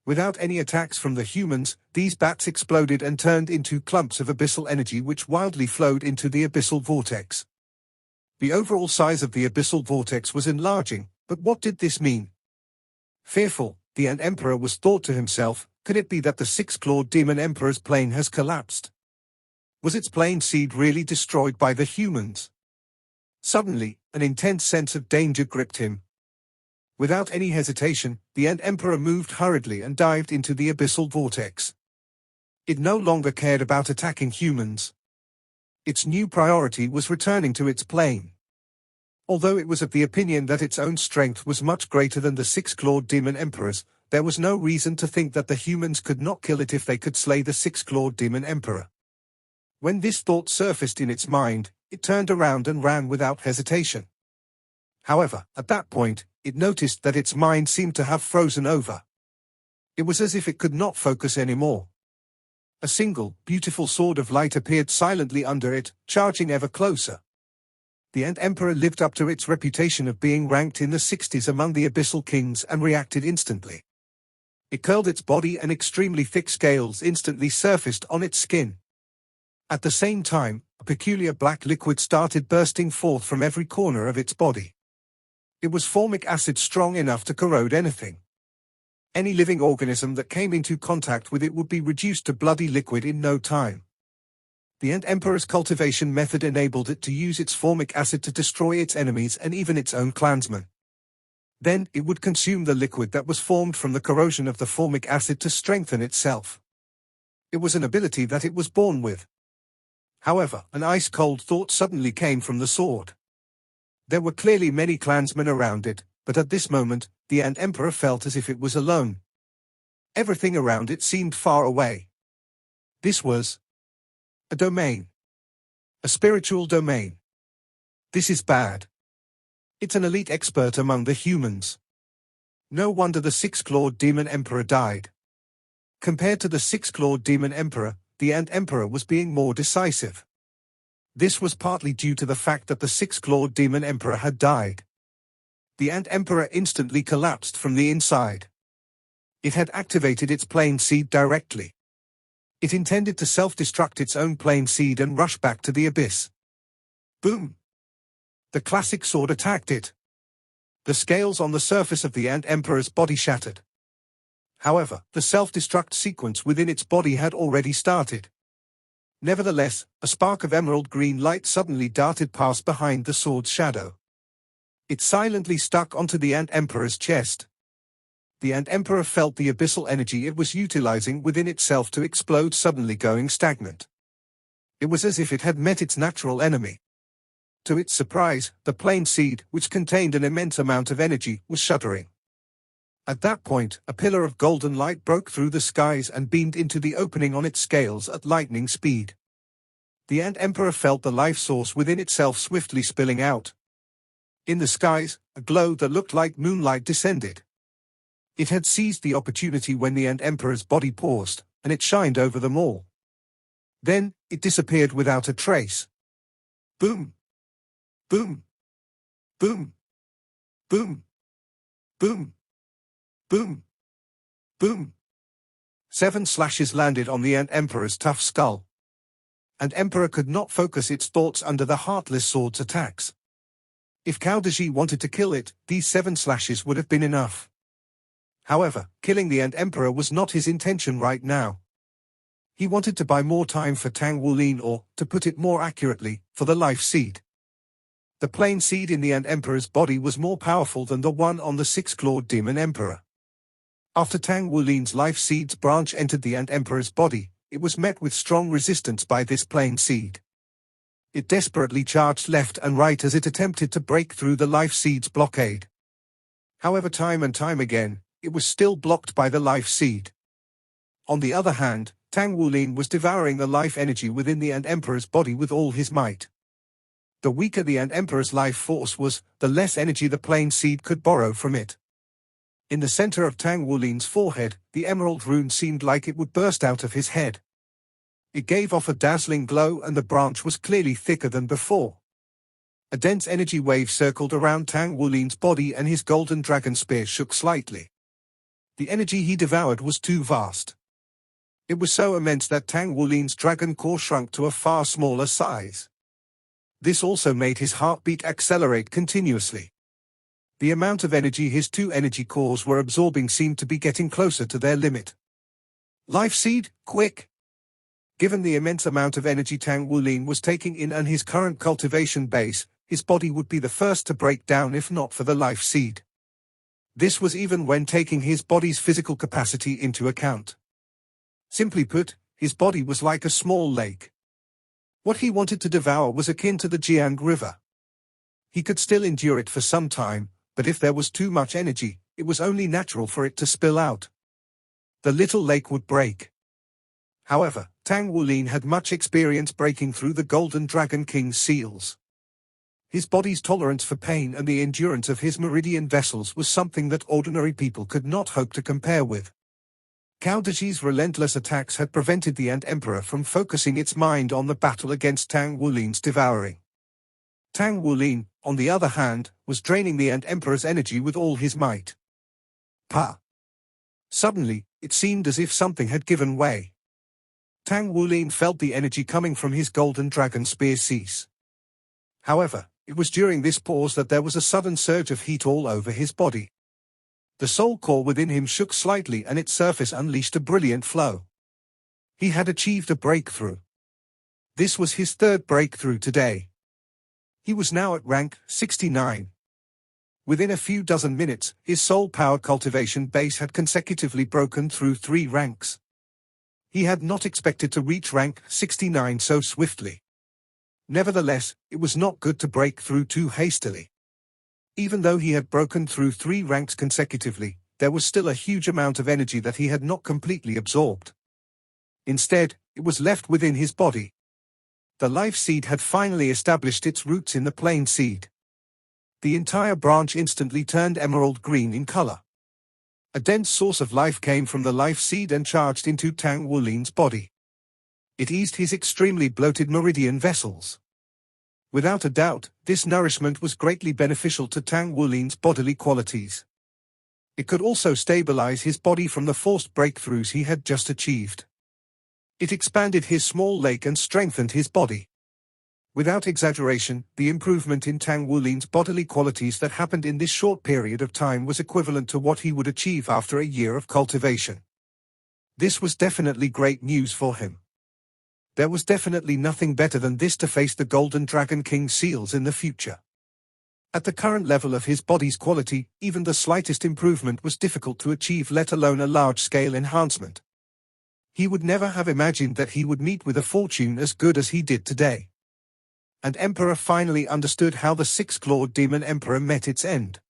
Without any attacks from the humans, these bats exploded and turned into clumps of abyssal energy which wildly flowed into the abyssal vortex. The overall size of the abyssal vortex was enlarging, but what did this mean? Fearful, the Ant Emperor was thought to himself, could it be that the 6-clawed demon emperor's plane has collapsed? Was its plain seed really destroyed by the humans? Suddenly, an intense sense of danger gripped him. Without any hesitation, the Ant Emperor moved hurriedly and dived into the abyssal vortex. It no longer cared about attacking humans. Its new priority was returning to its plane. Although it was of the opinion that its own strength was much greater than the six-clawed demon emperor's, there was no reason to think that the humans could not kill it if they could slay the six-clawed demon emperor. When this thought surfaced in its mind, it turned around and ran without hesitation. However, at that point, it noticed that its mind seemed to have frozen over. It was as if it could not focus anymore. A single, beautiful sword of light appeared silently under it, charging ever closer. The Ant Emperor lived up to its reputation of being ranked in the 60s among the abyssal kings and reacted instantly. It curled its body and extremely thick scales instantly surfaced on its skin. At the same time, a peculiar black liquid started bursting forth from every corner of its body. It was formic acid strong enough to corrode anything. Any living organism that came into contact with it would be reduced to bloody liquid in no time. The Ant Emperor's cultivation method enabled it to use its formic acid to destroy its enemies and even its own clansmen. Then, it would consume the liquid that was formed from the corrosion of the formic acid to strengthen itself. It was an ability that it was born with. However, an ice-cold thought suddenly came from the sword. There were clearly many clansmen around it, but at this moment, the Ant Emperor felt as if it was alone. Everything around it seemed far away. This was a domain. A spiritual domain. This is bad. It's an elite expert among the humans. No wonder the six-clawed demon emperor died. Compared to the six-clawed demon emperor, the Ant Emperor was being more decisive. This was partly due to the fact that the six-clawed demon emperor had died. The Ant Emperor instantly collapsed from the inside. It had activated its plane seed directly. It intended to self-destruct its own plane seed and rush back to the abyss. Boom! The classic sword attacked it. The scales on the surface of the Ant Emperor's body shattered. However, the self-destruct sequence within its body had already started. Nevertheless, a spark of emerald green light suddenly darted past behind the sword's shadow. It silently stuck onto the Ant Emperor's chest. The Ant Emperor felt the abyssal energy it was utilizing within itself to explode suddenly going stagnant. It was as if it had met its natural enemy. To its surprise, the plane seed, which contained an immense amount of energy, was shuddering. At that point, a pillar of golden light broke through the skies and beamed into the opening on its scales at lightning speed. The Ant Emperor felt the life source within itself swiftly spilling out. In the skies, a glow that looked like moonlight descended. It had seized the opportunity when the Ant Emperor's body paused, and it shined over them all. Then, it disappeared without a trace. Boom! Boom! Boom! Boom! Boom! Boom! Boom! 7 slashes landed on the Ant Emperor's tough skull. And Emperor could not focus its thoughts under the heartless sword's attacks. If Kaudaji wanted to kill it, these 7 slashes would have been enough. However, killing the Ant Emperor was not his intention right now. He wanted to buy more time for Tang Wulin or, to put it more accurately, for the life seed. The plane seed in the Ant Emperor's body was more powerful than the one on the six-clawed demon emperor. After Tang Wulin's life seed's branch entered the Ant Emperor's body, it was met with strong resistance by this plane seed. It desperately charged left and right as it attempted to break through the life seed's blockade. However, time and time again, it was still blocked by the life seed. On the other hand, Tang Wulin was devouring the life energy within the Ant Emperor's body with all his might. The weaker the Ant Emperor's life force was, the less energy the plane seed could borrow from it. In the center of Tang Wulin's forehead, the emerald rune seemed like it would burst out of his head. It gave off a dazzling glow and the branch was clearly thicker than before. A dense energy wave circled around Tang Wulin's body and his golden dragon spear shook slightly. The energy he devoured was too vast. It was so immense that Tang Wulin's dragon core shrunk to a far smaller size. This also made his heartbeat accelerate continuously. The amount of energy his 2 energy cores were absorbing seemed to be getting closer to their limit. Life seed, quick! Given the immense amount of energy Tang Wulin was taking in and his current cultivation base, his body would be the first to break down if not for the life seed. This was even when taking his body's physical capacity into account. Simply put, his body was like a small lake. What he wanted to devour was akin to the Jiang River. He could still endure it for some time, but if there was too much energy, it was only natural for it to spill out. The little lake would break. However, Tang Wulin had much experience breaking through the Golden Dragon King's seals. His body's tolerance for pain and the endurance of his meridian vessels was something that ordinary people could not hope to compare with. Cao Deji's relentless attacks had prevented the Ant Emperor from focusing its mind on the battle against Tang Wulin's devouring. Tang Wulin, on the other hand, was draining the Ant Emperor's energy with all his might. Pa! Suddenly, it seemed as if something had given way. Tang Wulin felt the energy coming from his golden dragon spear cease. However, it was during this pause that there was a sudden surge of heat all over his body. The soul core within him shook slightly and its surface unleashed a brilliant flow. He had achieved a breakthrough. This was his third breakthrough today. He was now at rank 69. Within a few dozen minutes, his soul-powered cultivation base had consecutively broken through 3 ranks. He had not expected to reach rank 69 so swiftly. Nevertheless, it was not good to break through too hastily. Even though he had broken through 3 ranks consecutively, there was still a huge amount of energy that he had not completely absorbed. Instead, it was left within his body. The life seed had finally established its roots in the plain seed. The entire branch instantly turned emerald green in color. A dense source of life came from the life seed and charged into Tang Wulin's body. It eased his extremely bloated meridian vessels. Without a doubt, this nourishment was greatly beneficial to Tang Wulin's bodily qualities. It could also stabilize his body from the forced breakthroughs he had just achieved. It expanded his small lake and strengthened his body. Without exaggeration, the improvement in Tang Wulin's bodily qualities that happened in this short period of time was equivalent to what he would achieve after a year of cultivation. This was definitely great news for him. There was definitely nothing better than this to face the Golden Dragon King seals in the future. At the current level of his body's quality, even the slightest improvement was difficult to achieve, let alone a large-scale enhancement. He would never have imagined that he would meet with a fortune as good as he did today. And Emperor finally understood how the 6-clawed Demon Emperor met its end.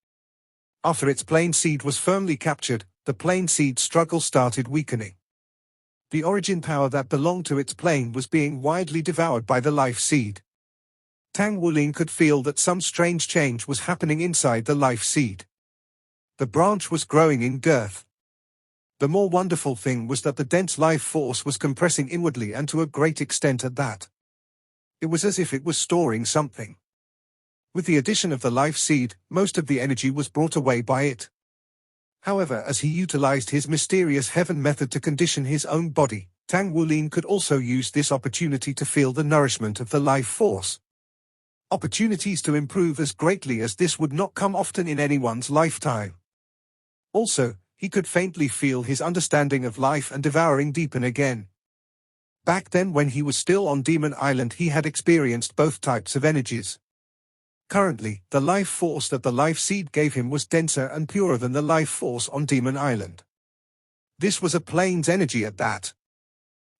After its plain seed was firmly captured, the plain seed struggle started weakening. The origin power that belonged to its plane was being widely devoured by the life seed. Tang Wulin could feel that some strange change was happening inside the life seed. The branch was growing in girth. The more wonderful thing was that the dense life force was compressing inwardly and to a great extent at that. It was as if it was storing something. With the addition of the life seed, most of the energy was brought away by it. However, as he utilized his mysterious heaven method to condition his own body, Tang Wulin could also use this opportunity to feel the nourishment of the life force. Opportunities to improve as greatly as this would not come often in anyone's lifetime. Also, he could faintly feel his understanding of life and devouring deepen again. Back then, when he was still on Demon Island, he had experienced both types of energies. Currently, the life force that the life seed gave him was denser and purer than the life force on Demon Island. This was a plane's energy at that.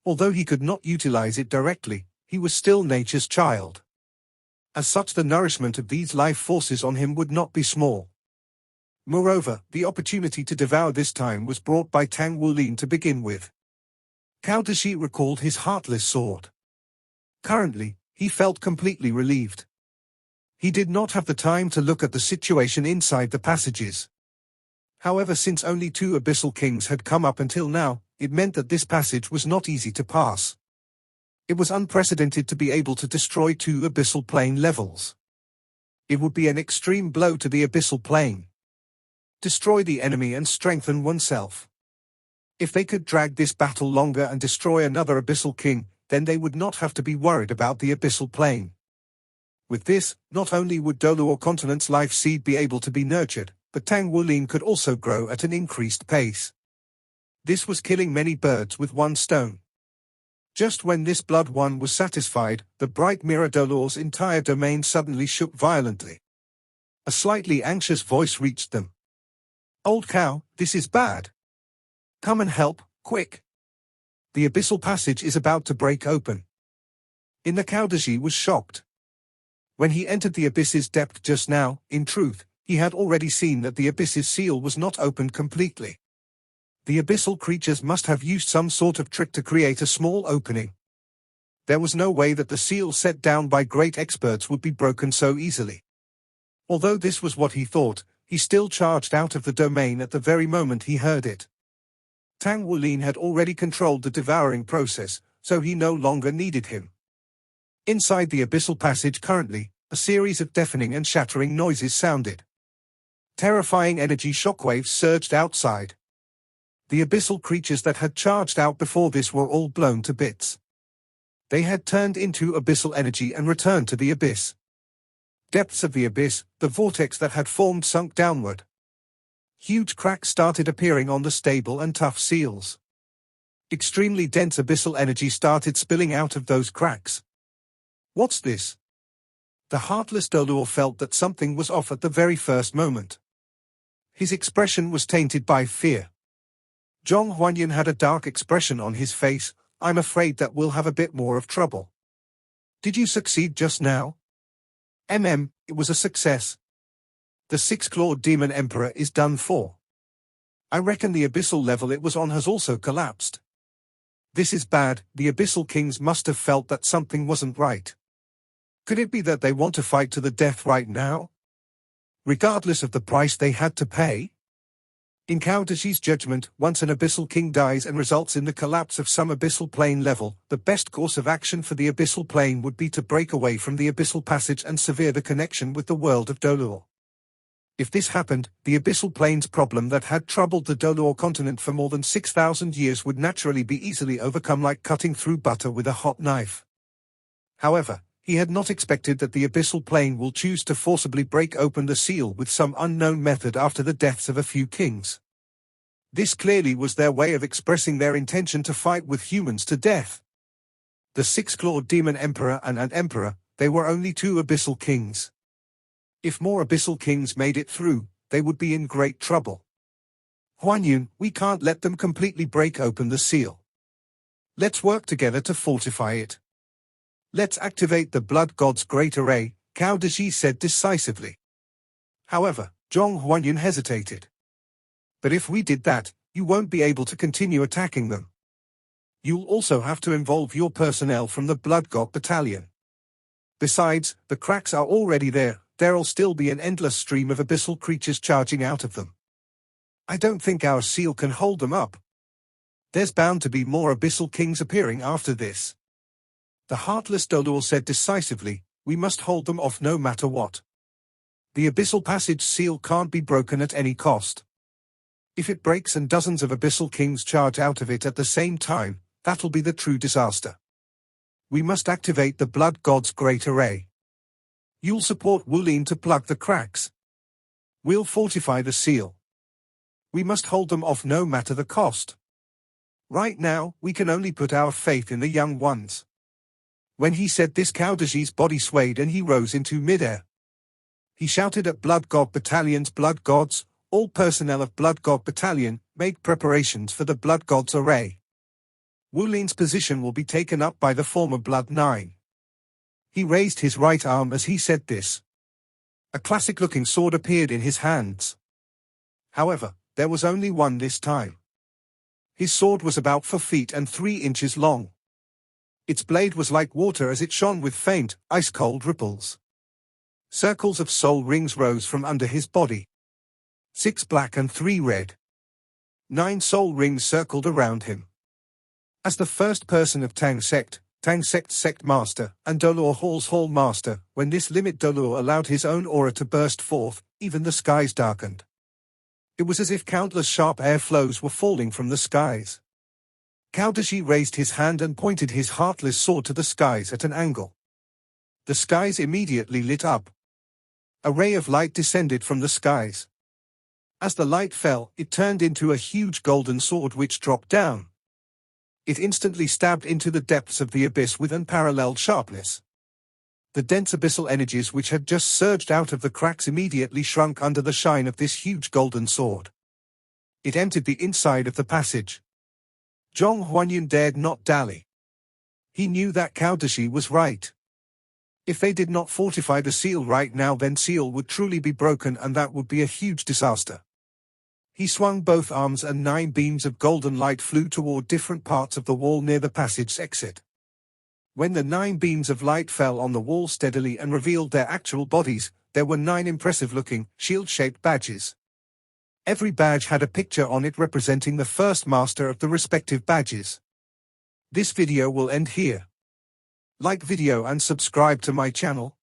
Although he could not utilize it directly, he was still nature's child. As such, the nourishment of these life forces on him would not be small. Moreover, the opportunity to devour this time was brought by Tang Wulin to begin with. Cao Deji recalled his heartless sword. Currently, he felt completely relieved. He did not have the time to look at the situation inside the passages. However, since only 2 abyssal kings had come up until now, it meant that this passage was not easy to pass. It was unprecedented to be able to destroy 2 abyssal plane levels. It would be an extreme blow to the abyssal plane. Destroy the enemy and strengthen oneself. If they could drag this battle longer and destroy another abyssal king, then they would not have to be worried about the abyssal plane. With this, not only would Doluor Continent's life seed be able to be nurtured, but Tang Wulin could also grow at an increased pace. This was killing many birds with one stone. Just when this blood one was satisfied, the bright mirror Doluor's entire domain suddenly shook violently. A slightly anxious voice reached them. "Old cow, this is bad. Come and help, quick. The abyssal passage is about to break open." In the Cao Deji was shocked. When he entered the abyss's depth just now, in truth, he had already seen that the abyss's seal was not opened completely. The abyssal creatures must have used some sort of trick to create a small opening. There was no way that the seal set down by great experts would be broken so easily. Although this was what he thought, he still charged out of the domain at the very moment he heard it. Tang Wulin had already controlled the devouring process, so he no longer needed him. Inside the abyssal passage currently, a series of deafening and shattering noises sounded. Terrifying energy shockwaves surged outside. The abyssal creatures that had charged out before this were all blown to bits. They had turned into abyssal energy and returned to the abyss. Depths of the abyss, the vortex that had formed sunk downward. Huge cracks started appearing on the stable and tough seals. Extremely dense abyssal energy started spilling out of those cracks. What's this? The heartless Dolor felt that something was off at the very first moment. His expression was tainted by fear. Zhong Huanyan had a dark expression on his face. I'm afraid that we'll have a bit more of trouble. Did you succeed just now? It was a success. The six-clawed demon emperor is done for. I reckon the abyssal level it was on has also collapsed. This is bad. The abyssal kings must have felt that something wasn't right. Could it be that they want to fight to the death right now? Regardless of the price they had to pay? In Cao Deji's judgment, once an abyssal king dies and results in the collapse of some abyssal plane level, the best course of action for the abyssal plane would be to break away from the abyssal passage and sever the connection with the world of Dolor. If this happened, the abyssal plane's problem that had troubled the Dolor continent for more than 6,000 years would naturally be easily overcome, like cutting through butter with a hot knife. However, he had not expected that the abyssal plane will choose to forcibly break open the seal with some unknown method after the deaths of a few kings. This clearly was their way of expressing their intention to fight with humans to death. The six-clawed demon emperor and an emperor, they were only two abyssal kings. If more abyssal kings made it through, they would be in great trouble. Huanyun, we can't let them completely break open the seal. Let's work together to fortify it. Let's activate the blood god's great array, Cao Deji said decisively. However, Zhong Huanyun hesitated. But if we did that, you won't be able to continue attacking them. You'll also have to involve your personnel from the blood god battalion. Besides, the cracks are already there. There'll still be an endless stream of abyssal creatures charging out of them. I don't think our seal can hold them up. There's bound to be more abyssal kings appearing after this. The heartless Dolor said decisively, we must hold them off no matter what. The abyssal passage seal can't be broken at any cost. If it breaks and dozens of abyssal kings charge out of it at the same time, that'll be the true disaster. We must activate the blood god's great array. You'll support Wulin to plug the cracks. We'll fortify the seal. We must hold them off no matter the cost. Right now, we can only put our faith in the young ones. When he said this, Cao Deji's body swayed and he rose into midair. He shouted at Blood God Battalion's blood gods, all personnel of Blood God Battalion, make preparations for the Blood God's array. Wulin's position will be taken up by the former Blood 9. He raised his right arm as he said this. A classic-looking sword appeared in his hands. However, there was only one this time. His sword was about 4 feet and 3 inches long. Its blade was like water as it shone with faint, ice-cold ripples. Circles of soul rings rose from under his body. 6 black and 3 red. 9 soul rings circled around him. As the first person of Tang Sect's sect master, and Dolor Hall's hall master, when this limit Dolor allowed his own aura to burst forth, even the skies darkened. It was as if countless sharp air flows were falling from the skies. Cao Deji raised his hand and pointed his heartless sword to the skies at an angle. The skies immediately lit up. A ray of light descended from the skies. As the light fell, it turned into a huge golden sword which dropped down. It instantly stabbed into the depths of the abyss with unparalleled sharpness. The dense abyssal energies which had just surged out of the cracks immediately shrunk under the shine of this huge golden sword. It entered the inside of the passage. Zhong Huanyun dared not dally. He knew that Cao Deji was right. If they did not fortify the seal right now, then seal would truly be broken, and that would be a huge disaster. He swung both arms and 9 beams of golden light flew toward different parts of the wall near the passage's exit. When the 9 beams of light fell on the wall steadily and revealed their actual bodies, there were 9 impressive-looking, shield-shaped badges. Every badge had a picture on it representing the first master of the respective badges. This video will end here. Like video and subscribe to my channel.